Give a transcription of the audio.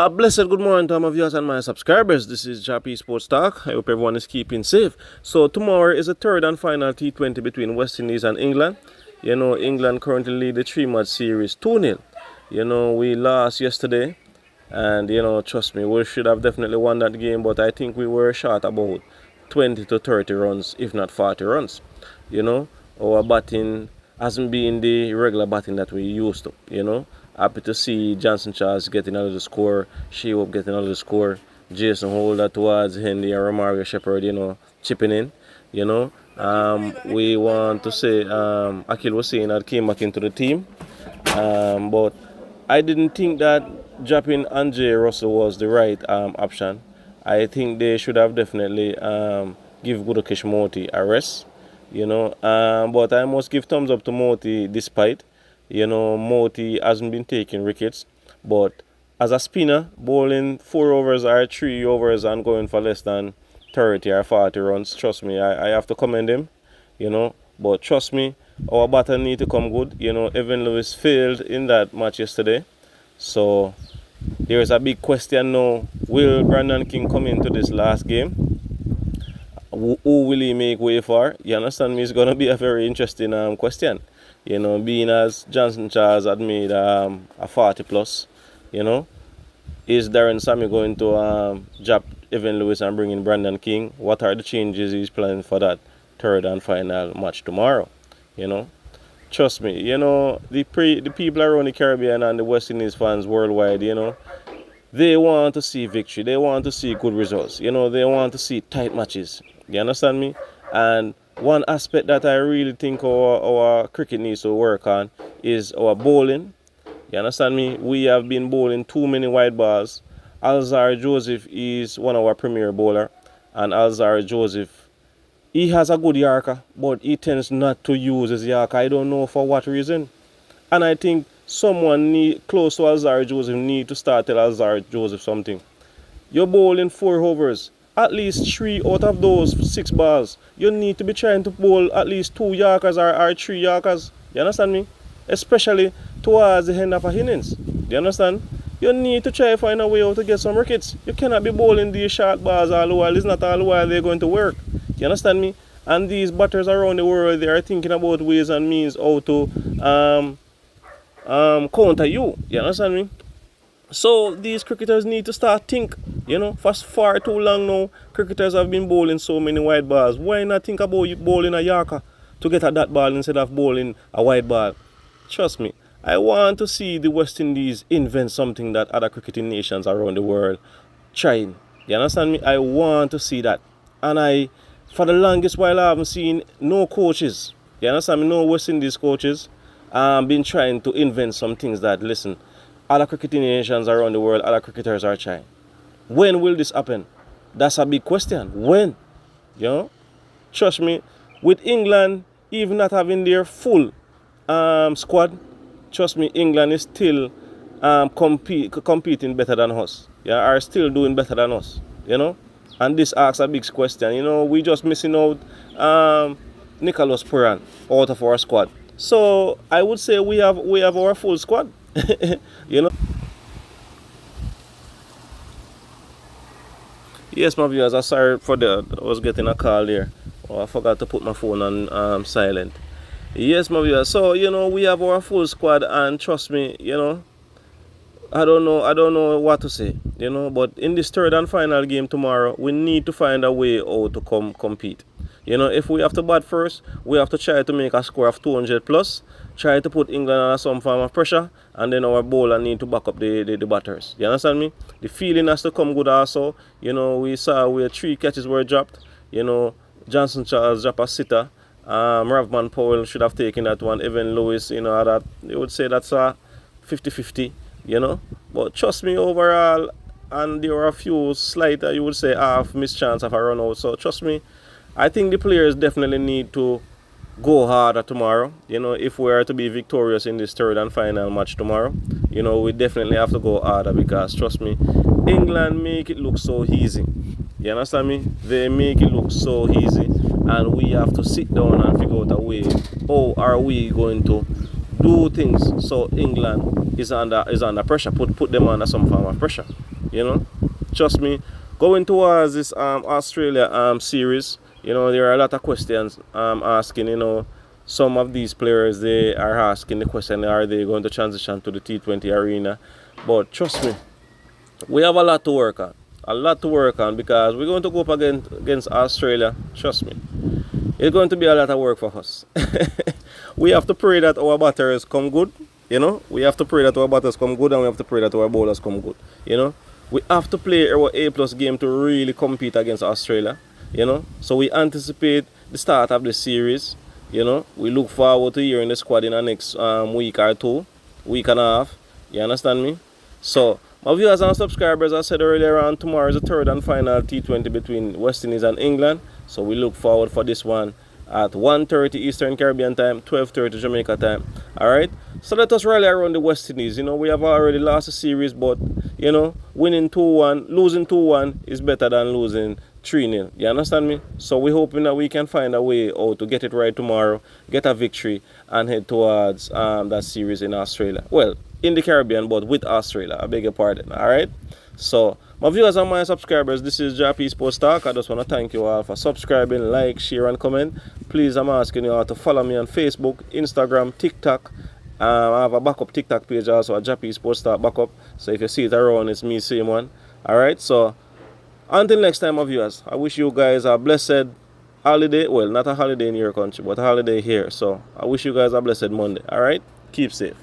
A blessed good morning to my viewers and my subscribers. This is Jah-P Sports Talk. I hope everyone is keeping safe. So tomorrow is the third and final T20 between West Indies and England. England currently lead the 3-match series 2-0. We lost yesterday, and trust me, we should have definitely won that game, but I think we were short about 20 to 30 runs, if not 40 runs. Our batting hasn't been the regular batting that we used to. Happy to see Johnson Charles getting a little score, Shea-Hope getting a little score, Jason Holder towards Hendy and Romario Shepherd, chipping in. We want to say, Akil was saying that came back into the team, but I didn't think that dropping Andre Russell was the right option. I think they should have definitely give Gudakesh Moti a rest, but I must give thumbs up to Moti despite. Moti hasn't been taking wickets, but as a spinner, bowling 4 overs or 3 overs and going for less than 30 or 40 runs, trust me, I have to commend him, but trust me, our batter need to come good. Evan Lewis failed in that match yesterday, so there's a big question now, will Brandon King come into this last game? Who will he make way for? You understand me? It's going to be a very interesting question. Being as Johnson Charles had made a 40 plus, is Darren Sammy going to drop Evan Lewis and bring in Brandon King? What are the changes he's planning for that third and final match tomorrow? Trust me, the people around the Caribbean and the West Indies fans worldwide, they want to see victory. They want to see good results. They want to see tight matches. You understand me? And one aspect that I really think our cricket needs to work on is our bowling. You understand me? We have been bowling too many wide balls. Alzar Joseph is one of our premier bowler, and Alzar Joseph, he has a good Yorker, but he tends not to use his Yorker. I don't know for what reason. And I think someone close to Alzar Joseph need to start tell Alzar Joseph something. You're bowling 4 overs. At least 3 out of those 6 balls, you need to be trying to bowl at least 2 Yorkers or 3 Yorkers. You understand me? Especially towards the end of a innings. Do you understand? You need to try to find a way out to get some wickets. You cannot be bowling these short balls all the while. It's not all the while they're going to work. You understand me? And these batters around the world, they are thinking about ways and means how to counter you. You understand me? So these cricketers need to start think. For far too long now, cricketers have been bowling so many wide balls. Why not think about bowling a Yorker to get at that ball instead of bowling a wide ball? Trust me, I want to see the West Indies invent something that other cricketing nations around the world trying. You understand me? I want to see that. And for the longest while, I haven't seen no coaches. You understand me? No West Indies coaches been trying to invent some things that, listen, other cricketing nations around the world, other cricketers are trying. When will this happen? That's a big question. When? Trust me, with England even not having their full squad, trust me, England is still competing better than us. Are still doing better than us. And this asks a big question. We just missing out Nicholas Puran out of our squad. So I would say we have our full squad. Yes, my viewers, I'm sorry for that. I was getting a call there. I forgot to put my phone on silent. Yes, my viewers. So, we have our full squad, and trust me, I don't know what to say, but in this third and final game tomorrow, we need to find a way out to compete. If we have to bat first, we have to try to make a score of 200 plus, try to put England under some form of pressure, and then our bowler need to back up the batters. You understand me? The feeling has to come good also. We saw where 3 catches were dropped. Johnson Charles dropped a sitter. Ravman Powell should have taken that one. Evan Lewis, that you would say that's a 50-50, But trust me, overall, and there were a few slight, you would say, half missed chance of a run out. So trust me, I think the players definitely need to go harder tomorrow. If we are to be victorious in this third and final match tomorrow, we definitely have to go harder, because trust me, England make it look so easy. You understand me? They make it look so easy, and we have to sit down and figure out a way. How are we going to do things so England is under pressure, put them under some form of pressure. You know, trust me. Going towards this Australia series, you know, there are a lot of questions asking. You know, some of these players, they are asking the question: are they going to transition to the T20 arena? But trust me, we have a lot to work on. A lot to work on, because we're going to go up against Australia. Trust me, it's going to be a lot of work for us. We have to pray that our batters come good. You know, we have to pray that our batters come good, and we have to pray that our bowlers come good. You know, we have to play our A+ game to really compete against Australia. You know, so we anticipate the start of the series. You know, we look forward to hearing the squad in the next week or two, week and a half. You understand me? So, my viewers and subscribers, I said earlier on, tomorrow is the third and final T20 between West Indies and England. So we look forward for this one at 1:30 Eastern Caribbean time, 12:30 Jamaica time. Alright? So let us rally around the West Indies. You know, we have already lost a series, but, you know, winning 2-1, losing 2-1 is better than losing 3-0. You understand me? So we're hoping that we can find a way out to get it right tomorrow, get a victory, and head towards that series in Australia. Well, in the Caribbean, but with Australia. I beg your pardon. Alright? So, my viewers and my subscribers, this is Jah-P Sports Talk. I just want to thank you all for subscribing, like, share, and comment. Please, I'm asking you all to follow me on Facebook, Instagram, TikTok. I have a backup TikTok page also, a Jah-P Sports Talk backup. So if you see it around, it's me, same one. Alright? So, until next time, my viewers, I wish you guys a blessed holiday. Well, not a holiday in your country, but a holiday here. So, I wish you guys a blessed Monday. Alright? Keep safe.